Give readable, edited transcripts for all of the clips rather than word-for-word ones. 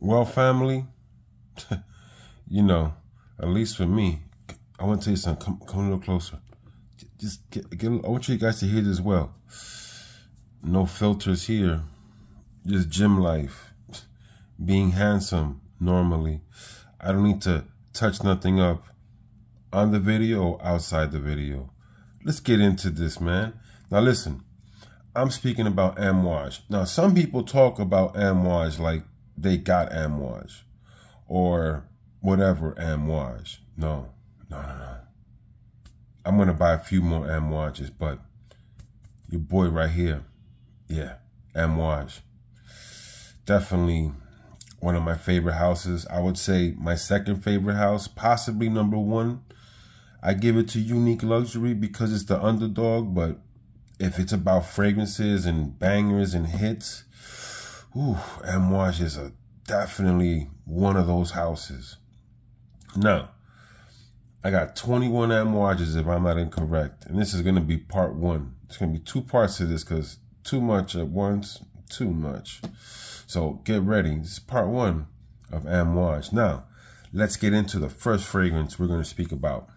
Well, family, you know, at least for me, I want to tell you something. Come a little closer. Just get I want you guys to hear this well. No filters here. Just gym life. Being handsome normally. I don't need to touch nothing up on the video or outside the video. Let's get into this, man. Now listen, I'm speaking about Amouage. Now some people talk about Amouage like they got Amouage or whatever Amouage. No. I'm going to buy a few more Amouages, but your boy right here, yeah, Amouage. Definitely one of my favorite houses. I would say my second favorite house, possibly number one. I give it to Unique Luxury because it's the underdog, but if it's about fragrances and bangers and hits, Amouage is definitely one of those houses. Now, I got 21 Amouages if I'm not incorrect, and this is going to be part one. It's going to be two parts to this because too much at once, too much. So get ready. This is part one of Amouage. Now, let's get into the first fragrance we're going to speak about.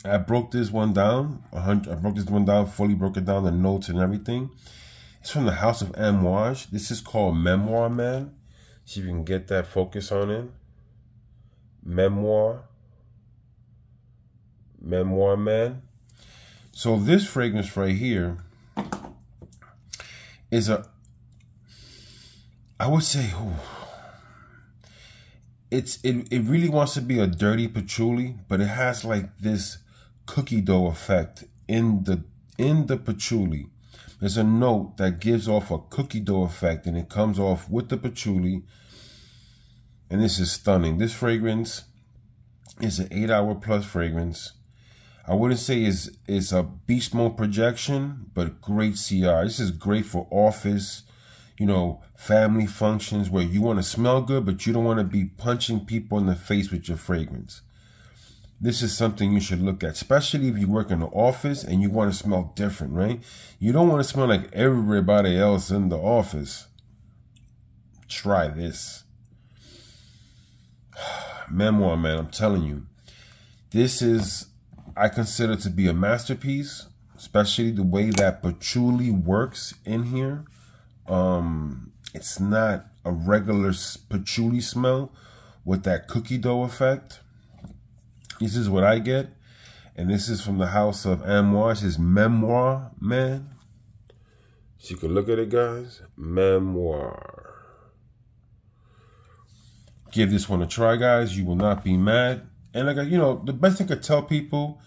I broke this one down. I broke this one down, fully broke it down, the notes and everything. It's from the house of Amouage. This is called Memoir Man. See if you can get that focus on it. Memoir Man. So this fragrance right here is I would say, it really wants to be a dirty patchouli, but it has like this cookie dough effect in the patchouli. There's a note that gives off a cookie dough effect, and it comes off with the patchouli. And this is stunning. This fragrance is an 8-hour plus fragrance. I wouldn't say it's a beast mode projection, but great CR. This is great for office, you know, family functions where you want to smell good, but you don't want to be punching people in the face with your fragrance. This is something you should look at, especially if you work in the office and you want to smell different, right? You don't want to smell like everybody else in the office. Try this. Memoir Man, I'm telling you. This is, I consider to be a masterpiece, especially the way that patchouli works in here. It's not a regular patchouli smell with that cookie dough effect. This is what I get, and this is from the house of Amouage. It's Memoir Man. So you can look at it, guys. Memoir. Give this one a try, guys. You will not be mad. And like, you know, the best thing I could tell people,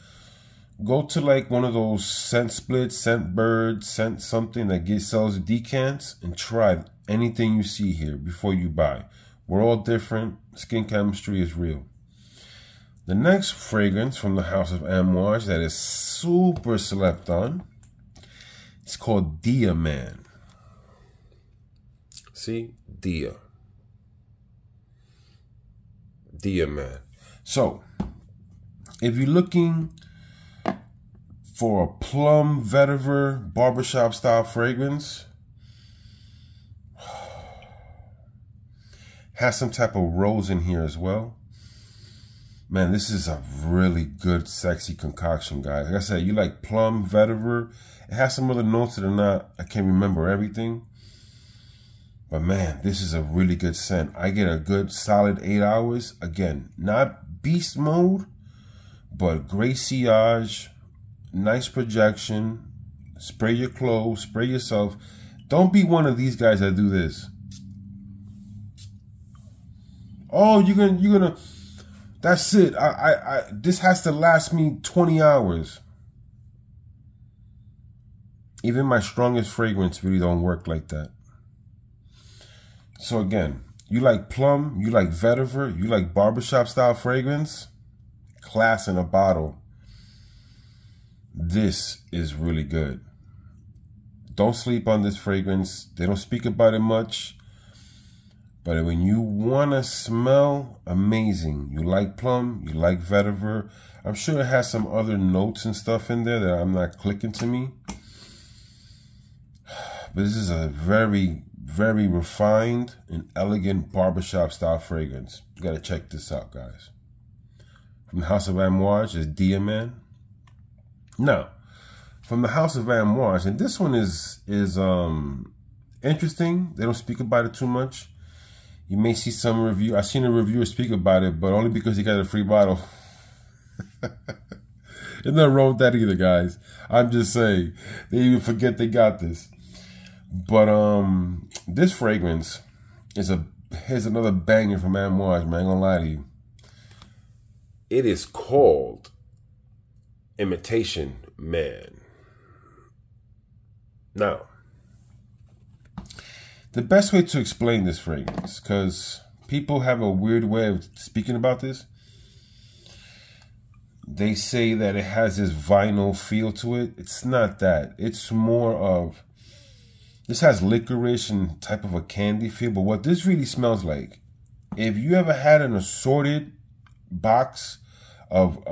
go to like one of those scent splits, scent bird, scent something that sells decants, and try anything you see here before you buy. We're all different. Skin chemistry is real. The next fragrance from the house of Amouage that is super slept on, it's called Dia Man. See? Dia Man. So, if you're looking for a plum vetiver barbershop style fragrance, has some type of rose in here as well. Man, this is a really good, sexy concoction, guys. Like I said, you like plum vetiver. It has some other notes that are not, I can't remember everything. But man, this is a really good scent. I get a good solid 8 hours. Again, not beast mode, but great sillage, nice projection. Spray your clothes, spray yourself. Don't be one of these guys that do this. Oh, you're gonna. That's it. This has to last me 20 hours. Even my strongest fragrance really don't work like that. So again, you like plum, you like vetiver, you like barbershop style fragrance, class in a bottle. This is really good. Don't sleep on this fragrance. They don't speak about it much. But when you want to smell amazing, you like plum, you like vetiver. I'm sure it has some other notes and stuff in there that I'm not clicking to me. But this is a very, very refined and elegant barbershop style fragrance. You gotta check this out, guys. From the House of Amouage is Diamant. Now, from the House of Amouage, and this one is interesting. They don't speak about it too much. You may see some review. I've seen a reviewer speak about it, but only because he got a free bottle. There's nothing wrong with that either, guys. I'm just saying, they even forget they got this. But this fragrance is here's another banger from Amouage, man. I ain't gonna lie to you. It is called Imitation Man. Now, the best way to explain this fragrance, because people have a weird way of speaking about this. They say that it has this vinyl feel to it. It's not that. It's more of, this has licorice and type of a candy feel. But what this really smells like, if you ever had an assorted box of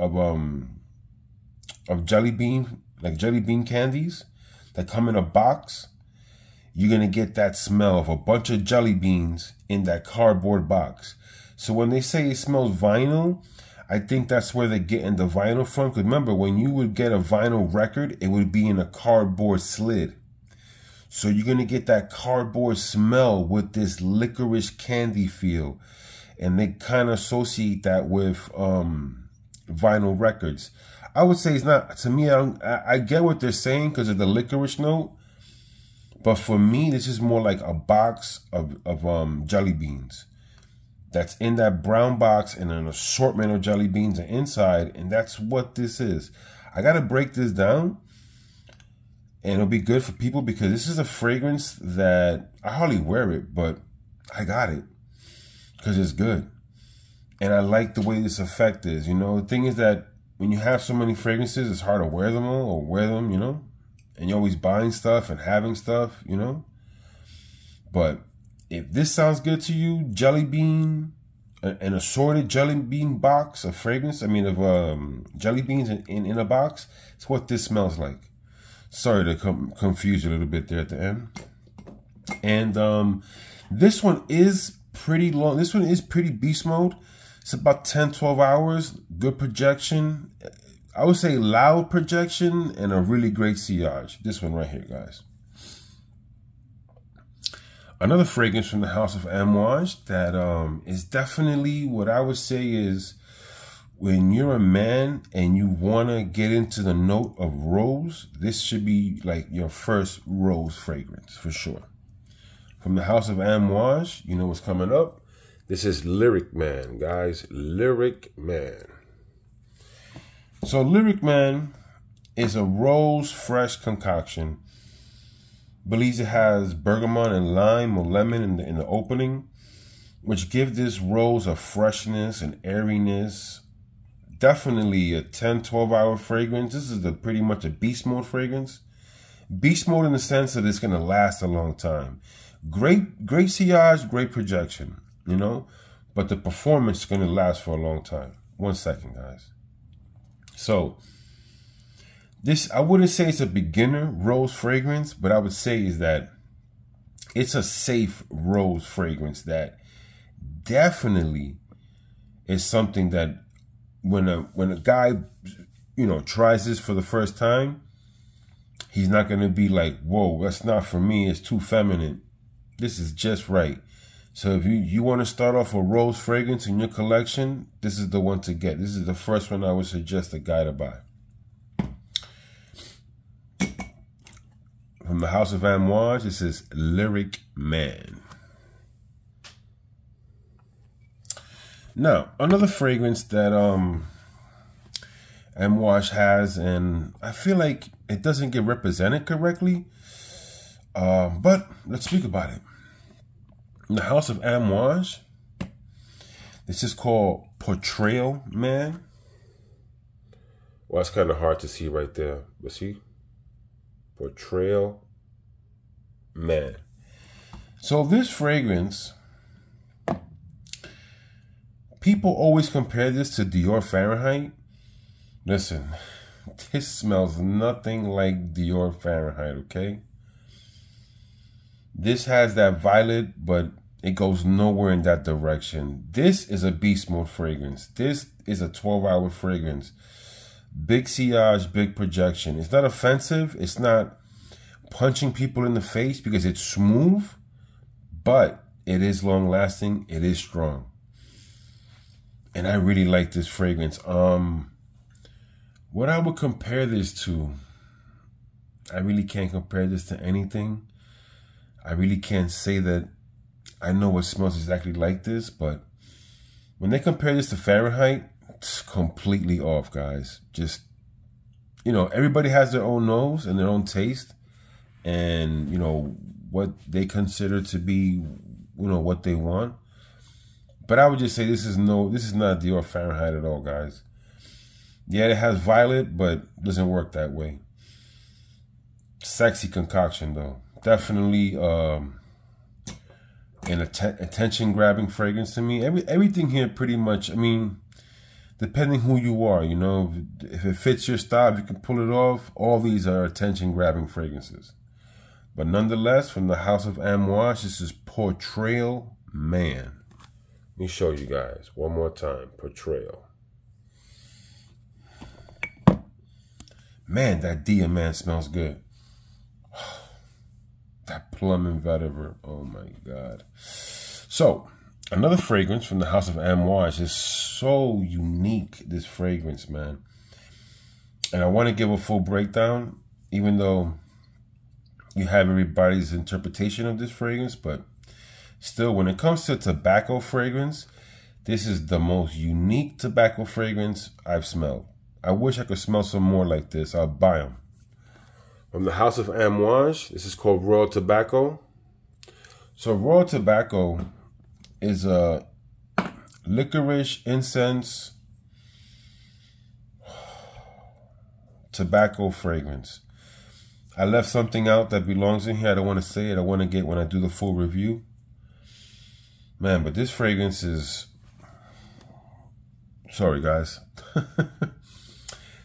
jelly bean, like jelly bean candies that come in a box, you're gonna get that smell of a bunch of jelly beans in that cardboard box. So when they say it smells vinyl, I think that's where they're getting the vinyl from. Because remember, when you would get a vinyl record, it would be in a cardboard slid. So you're gonna get that cardboard smell with this licorice candy feel. And they kind of associate that with vinyl records. I would say it's not, to me, I get what they're saying because of the licorice note. But for me, this is more like a box of jelly beans that's in that brown box and an assortment of jelly beans inside, and that's what this is. I gotta break this down, and it'll be good for people because this is a fragrance that I hardly wear it, but I got it because it's good. And I like the way this effect is. You know, the thing is that when you have so many fragrances, it's hard to wear them all or wear them, you know. And you're always buying stuff and having stuff, you know. But if this sounds good to you, jelly bean, an assorted jelly bean box of fragrance, I mean of jelly beans in a box, it's what this smells like. Sorry to confuse you a little bit there at the end. And this one is pretty long. This one is pretty beast mode. It's about 10-12 hours. Good projection. I would say loud projection and a really great sillage. This one right here, guys. Another fragrance from the House of Amouage that is definitely what I would say is when you're a man and you want to get into the note of rose, this should be like your first rose fragrance for sure. From the House of Amouage, you know what's coming up. This is Lyric Man, guys. Lyric Man. So Lyric Man is a rose fresh concoction. Believes it has bergamot and lime or lemon in the opening, which give this rose a freshness and airiness. Definitely a 10-12 hour fragrance. This is pretty much a beast mode fragrance. Beast mode in the sense that it's going to last a long time. Great sillage, great projection, you know, but the performance is going to last for a long time. 1 second, guys. So this, I wouldn't say it's a beginner rose fragrance, but I would say is that it's a safe rose fragrance that definitely is something that when a guy, you know, tries this for the first time, he's not going to be like, whoa, that's not for me. It's too feminine. This is just right. So if you want to start off a rose fragrance in your collection, this is the one to get. This is the first one I would suggest a guy to buy. From the House of Amouage, this is Lyric Man. Now, another fragrance that Amouage has, and I feel like it doesn't get represented correctly, but let's speak about it. In the House of Amouage, this is called Portrayal Man. Well, it's kind of hard to see right there, but see? Portrayal Man. So this fragrance, people always compare this to Dior Fahrenheit. Listen, this smells nothing like Dior Fahrenheit, okay? This has that violet, but it goes nowhere in that direction. This is a beast mode fragrance. This is a 12-hour fragrance. Big sillage, big projection. It's not offensive. It's not punching people in the face because it's smooth, but it is long lasting. It is strong. And I really like this fragrance. What I would compare this to, I really can't compare this to anything. I really can't say that I know what smells exactly like this, but when they compare this to Fahrenheit, it's completely off, guys. Just, you know, everybody has their own nose and their own taste and, you know, what they consider to be, you know, what they want. But I would just say this is not Dior Fahrenheit at all, guys. Yeah, it has violet, but it doesn't work that way. Sexy concoction, though. Definitely an attention-grabbing fragrance to me. Everything here pretty much, I mean, depending who you are, you know, if it fits your style, if you can pull it off, all these are attention-grabbing fragrances. But nonetheless, from the house of Amouage, this is Portrayal Man. Let me show you guys one more time. Portrayal. Man, that Diamant smells good. That plum and vetiver. Oh my God. So, another fragrance from the house of Amouage is so unique, this fragrance, man. And I want to give a full breakdown, even though you have everybody's interpretation of this fragrance, but still, when it comes to tobacco fragrance, this is the most unique tobacco fragrance I've smelled. I wish I could smell some more like this. I'll buy them. From the house of Amouage, this is called Royal Tobacco. So Royal Tobacco is a licorice, incense, tobacco fragrance. I left something out that belongs in here. I don't want to say it. I want to get when I do the full review. Man, but this fragrance is... Sorry, guys.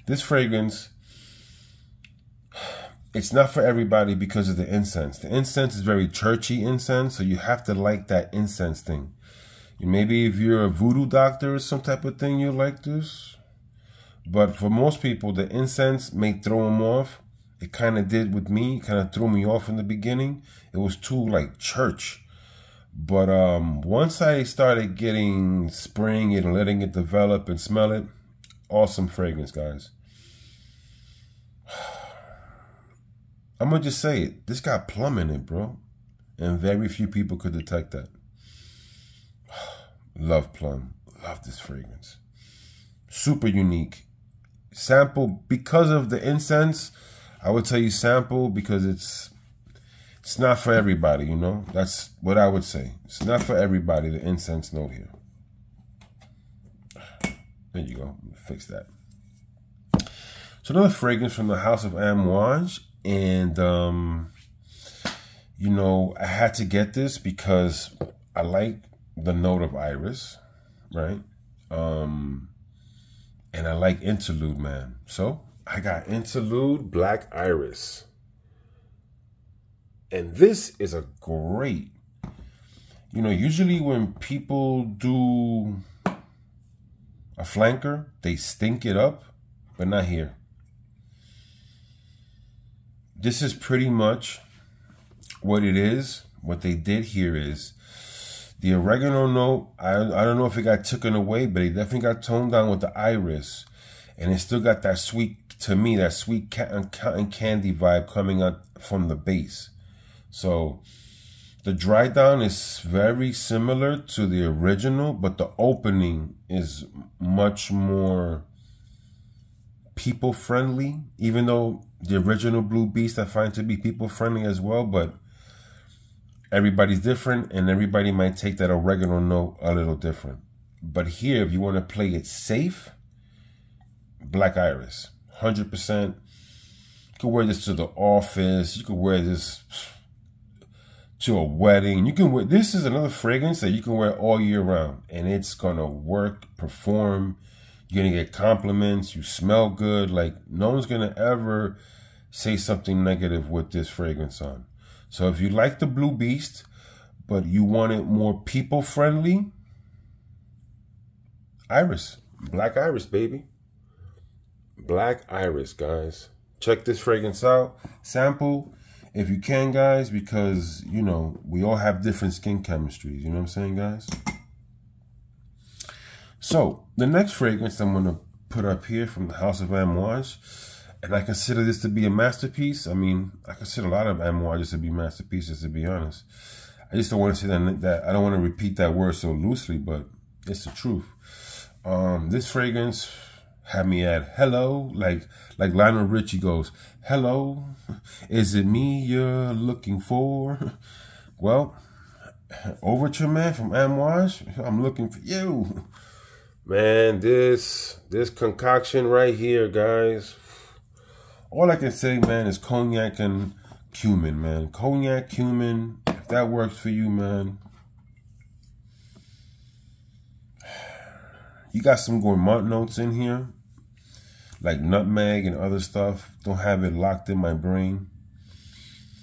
This fragrance, it's not for everybody because of the incense. The incense is very churchy incense, so you have to like that incense thing. Maybe if you're a voodoo doctor or some type of thing, you like this. But for most people, the incense may throw them off. It kind of did with me. It kind of threw me off in the beginning. It was too like church. But once I started getting spraying it and letting it develop and smell it, awesome fragrance, guys. I'm going to just say it. This got plum in it, bro. And very few people could detect that. Love plum. Love this fragrance. Super unique. Sample, because of the incense, I would tell you sample because it's not for everybody, you know. That's what I would say. It's not for everybody, the incense note here. There you go. Fix that. So another fragrance from the house of Amouage. And, you know, I had to get this because I like the note of iris, right? And I like Interlude, man. So I got Interlude Black Iris. And this is a great, you know, usually when people do a flanker, they stink it up, but not here. This is pretty much what it is. What they did here is the oregano note. I don't know if it got taken away, but it definitely got toned down with the iris. And it still got that sweet, to me, that sweet cotton candy vibe coming out from the base. So the dry down is very similar to the original, but the opening is much more people friendly, even though the original Blue Beast I find to be people friendly as well, but everybody's different and everybody might take that oregano note a little different. But here, if you want to play it safe, Black Iris, 100%. You can wear this to the office. You can wear this to a wedding. You can wear, this is another fragrance that you can wear all year round and it's gonna work, perform. You're gonna get compliments. You smell good. Like no one's gonna ever say something negative with this fragrance on. So if you like the Blue Beast, but you want it more people friendly, Iris, Black Iris, baby. Black Iris, guys. Check this fragrance out. Sample if you can, guys, because, you know, we all have different skin chemistries. You know what I'm saying, guys? So the next fragrance I'm going to put up here from the House of Amouage, and I consider this to be a masterpiece. I mean, I consider a lot of Amouages to be masterpieces, to be honest. I just don't want to say that I don't want to repeat that word so loosely, but it's the truth. This fragrance had me at hello, like Lionel Richie goes, hello, is it me you're looking for? Well, Overture, man, from Amouage, I'm looking for you. Man, this concoction right here, guys, all I can say, man, is cognac and cumin, man. Cognac, cumin, if that works for you, man. You got some gourmand notes in here, like nutmeg and other stuff. Don't have it locked in my brain.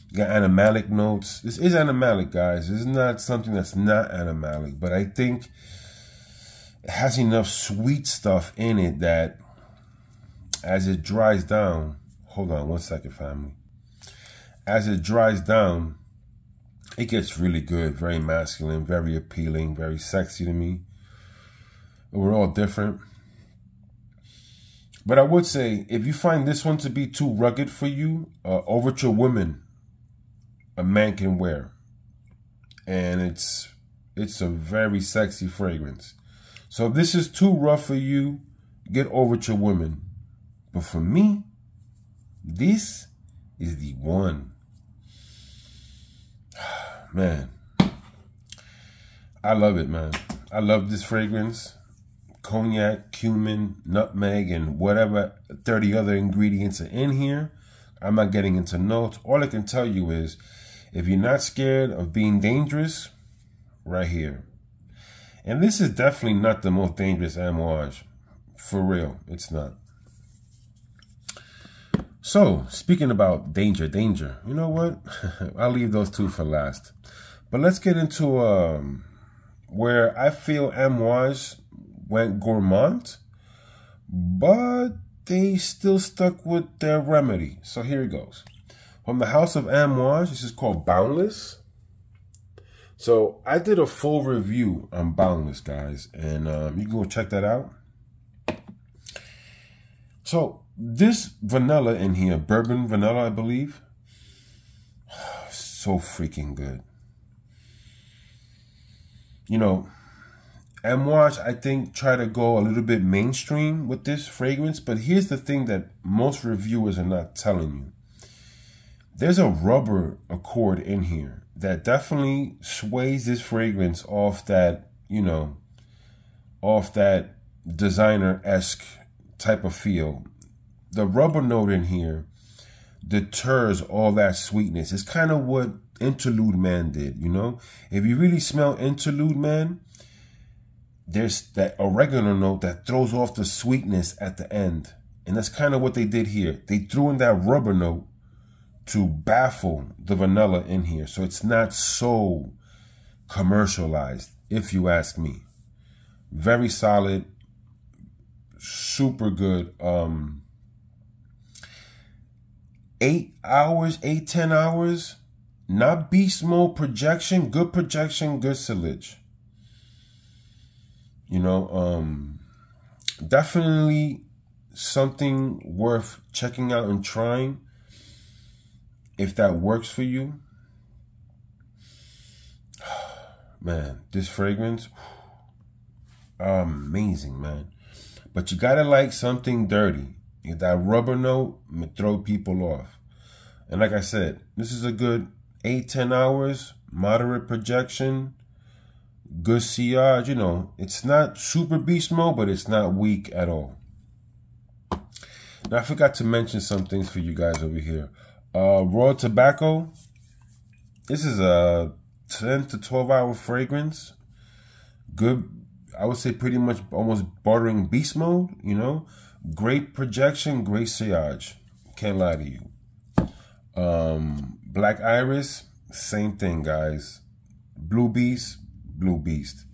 You got animalic notes. This is animalic, guys. This is not something that's not animalic, but I think it has enough sweet stuff in it that as it dries down, hold on one second, family. As it dries down, it gets really good, very masculine, very appealing, very sexy to me. We're all different. But I would say, if you find this one to be too rugged for you, Overture Women, a man can wear. And it's a very sexy fragrance. So if this is too rough for you, get Overture Women. But for me, this is the one. Man, I love it, man. I love this fragrance. Cognac, cumin, nutmeg, and whatever 30 other ingredients are in here. I'm not getting into notes. All I can tell you is, if you're not scared of being dangerous, right here. And this is definitely not the most dangerous Amouage. For real, it's not. So, speaking about danger, you know what? I'll leave those two for last. But let's get into where I feel Amouage went gourmand, but they still stuck with their remedy. So here it goes. From the House of Amouage, this is called Boundless. So I did a full review on Boundless, guys, and you can go check that out. So this vanilla in here, bourbon vanilla, I believe, so freaking good. You know, Amouage, I think, try to go a little bit mainstream with this fragrance, but here's the thing that most reviewers are not telling you. There's a rubber accord in here that definitely sways this fragrance off that, you know, off that designer-esque type of feel. The rubber note in here deters all that sweetness. It's kind of what Interlude Man did, you know? If you really smell Interlude Man, there's that oregano note that throws off the sweetness at the end. And that's kind of what they did here. They threw in that rubber note to baffle the vanilla in here. So it's not so commercialized, if you ask me. Very solid, super good. 8 hours, 10 hours. Not beast mode projection, good sillage. You know, definitely something worth checking out and trying if that works for you. Man, this fragrance, amazing, man. But you gotta like something dirty. That rubber note may throw people off. And like I said, this is a good 8-10 hours, moderate projection, good sillage. You know, it's not super beast mode, but it's not weak at all. Now, I forgot to mention some things for you guys over here. Raw Tobacco. This is a 10 to 12 hour fragrance. Good, I would say pretty much almost bordering beast mode, you know. Great projection, great sillage. Can't lie to you. Black Iris, same thing, guys. Blue Beast, Blue Beast.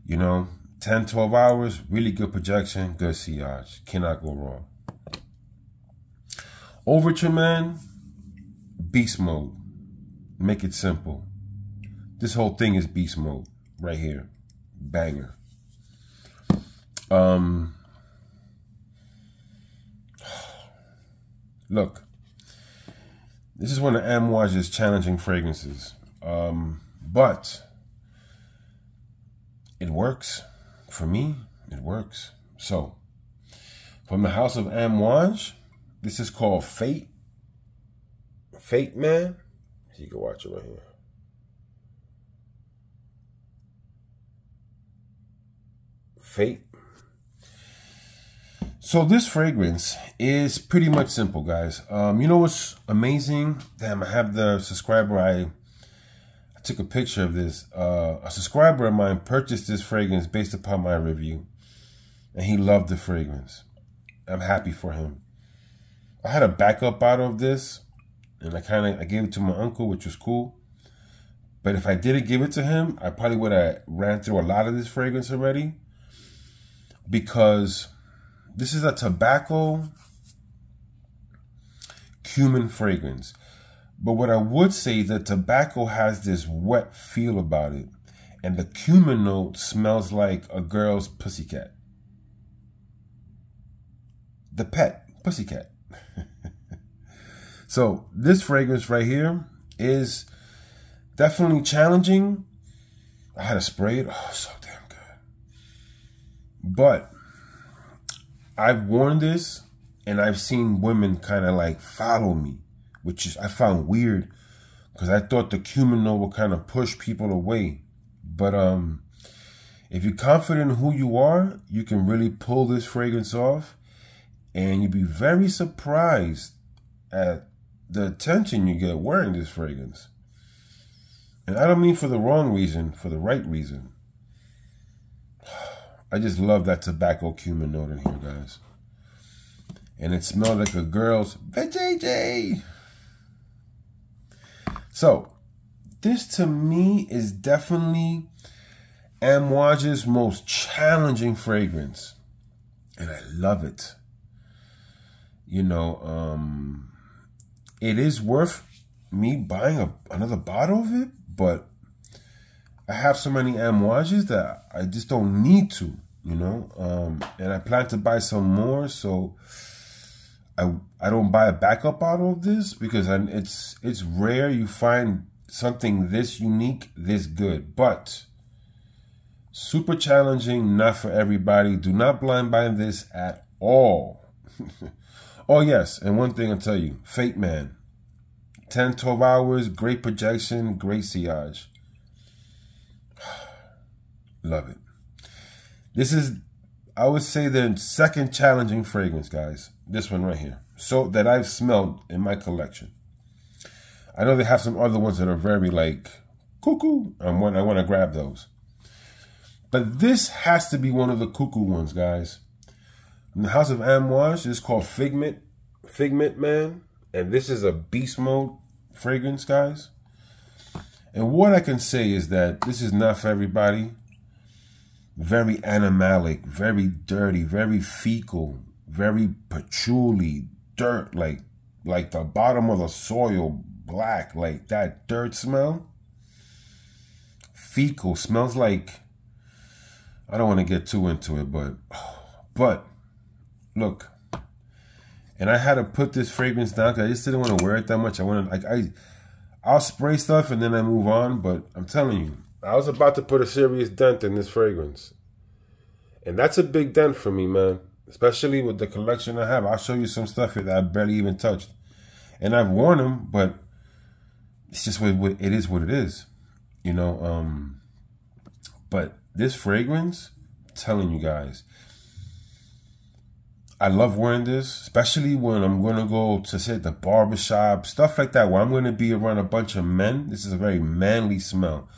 You know, 10, 12 hours, really good projection, good sillage. Cannot go wrong. Overture, man, beast mode. Make it simple. This whole thing is beast mode right here. Banger. Look, this is one of Amouage's challenging fragrances, but it works. For me, it works. So, from the house of Amouage, this is called Fate. Fate, man. You can watch it right here. Fate. So this fragrance is pretty much simple, guys. You know what's amazing? Damn, I have the subscriber. I took a picture of this. A subscriber of mine purchased this fragrance based upon my review, and he loved the fragrance. I'm happy for him. I had a backup bottle of this, and I gave it to my uncle, which was cool. But if I didn't give it to him, I probably would have ran through a lot of this fragrance already, because this is a tobacco cumin fragrance. But what I would say is that tobacco has this wet feel about it, and the cumin note smells like a girl's pussycat. The pet, pussycat. So this fragrance right here is definitely challenging. I had to spray it. Oh, so damn good. But I've worn this, and I've seen women kind of like follow me, which is I found weird, because I thought the cumin note would kind of push people away. But if you're confident in who you are, you can really pull this fragrance off, and you'll be very surprised at the attention you get wearing this fragrance. And I don't mean for the wrong reason, for the right reason. I just love that tobacco cumin note in here, guys. And it smells like a girl's vajayjay. So, this to me is definitely Amouage's most challenging fragrance. And I love it. You know, it is worth me buying another bottle of it, but I have so many Amouages that I just don't need to, you know. And I plan to buy some more, so I don't buy a backup bottle of this, because it's rare you find something this unique, this good. But super challenging, not for everybody. Do not blind buy this at all. Oh yes, and one thing I'll tell you, Fate Man, 10, 12 hours, great projection, great sillage. Love it. This is, I would say, the second challenging fragrance, guys. This one right here. So that I've smelled in my collection. I know they have some other ones that are very like cuckoo. I want to grab those. But this has to be one of the cuckoo ones, guys. In the house of Amouage, it's called Figment Man. And this is a beast mode fragrance, guys. And what I can say is that this is not for everybody. Very animalic, very dirty, very fecal, very patchouli, dirt, like the bottom of the soil, black, like that dirt smell. Fecal, smells like, I don't want to get too into it, but look. And I had to put this fragrance down because I just didn't want to wear it that much. I wanted, I'll spray stuff and then I move on, but I'm telling you, I was about to put a serious dent in this fragrance. And that's a big dent for me, man. Especially with the collection I have. I'll show you some stuff here that I barely even touched. And I've worn them, but it's just what it is what it is. You know, but this fragrance, I'm telling you guys, I love wearing this, especially when I'm going to go to, say, the barbershop, stuff like that, where I'm going to be around a bunch of men. This is a very manly smell.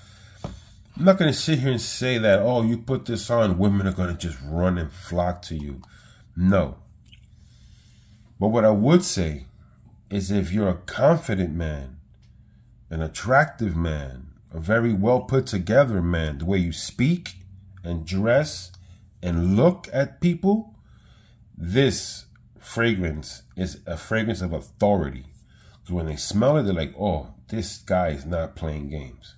I'm not going to sit here and say that, oh, you put this on, women are going to just run and flock to you. No. But what I would say is if you're a confident man, an attractive man, a very well put together man, the way you speak and dress and look at people, this fragrance is a fragrance of authority. So when they smell it, they're like, oh, this guy is not playing games.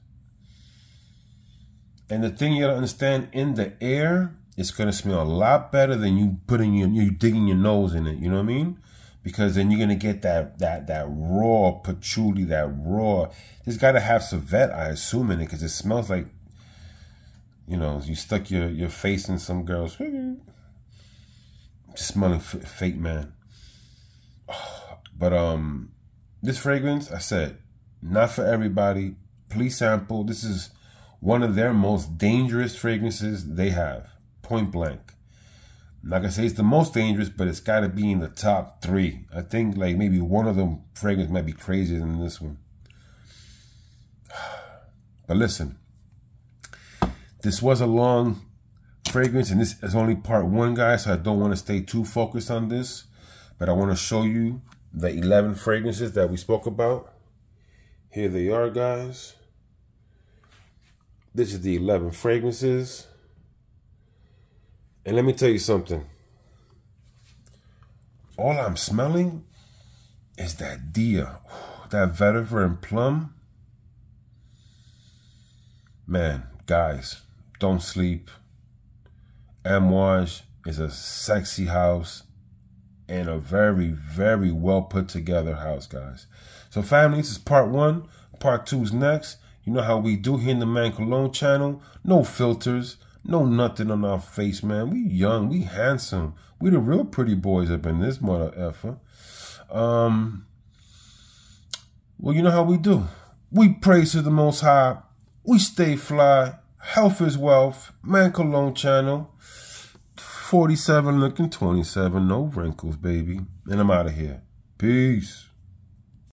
And the thing you gotta understand, in the air, it's gonna smell a lot better than you putting you digging your nose in it. You know what I mean? Because then you're gonna get that raw patchouli, that raw. It's gotta have civet, I assume, in it, because it smells like, you know, you stuck your face in some girl's. Just smelling fake, man. But this fragrance, I said, not for everybody. Please sample. This is one of their most dangerous fragrances they have. Point blank. I'm not gonna say it's the most dangerous, but it's gotta be in the top 3. I think like maybe one of them fragrances might be crazier than this one. But listen, this was a long fragrance, and this is only part 1, guys, so I don't want to stay too focused on this. But I want to show you the 11 fragrances that we spoke about. Here they are, guys. This is the 11 fragrances. And let me tell you something. All I'm smelling is that Dia, that vetiver and plum. Man, guys, don't sleep. Amouage is a sexy house and a very, very well put together house, guys. So family, this is part 1. Part 2 is next. You know how we do here in the Man Cologne channel. No filters, no nothing on our face, man. We young, we handsome. We the real pretty boys up in this mother effer. Well, you know how we do. We praise to the Most High. We stay fly. Health is wealth. Man Cologne channel. 47 looking 27. No wrinkles, baby. And I'm out of here. Peace.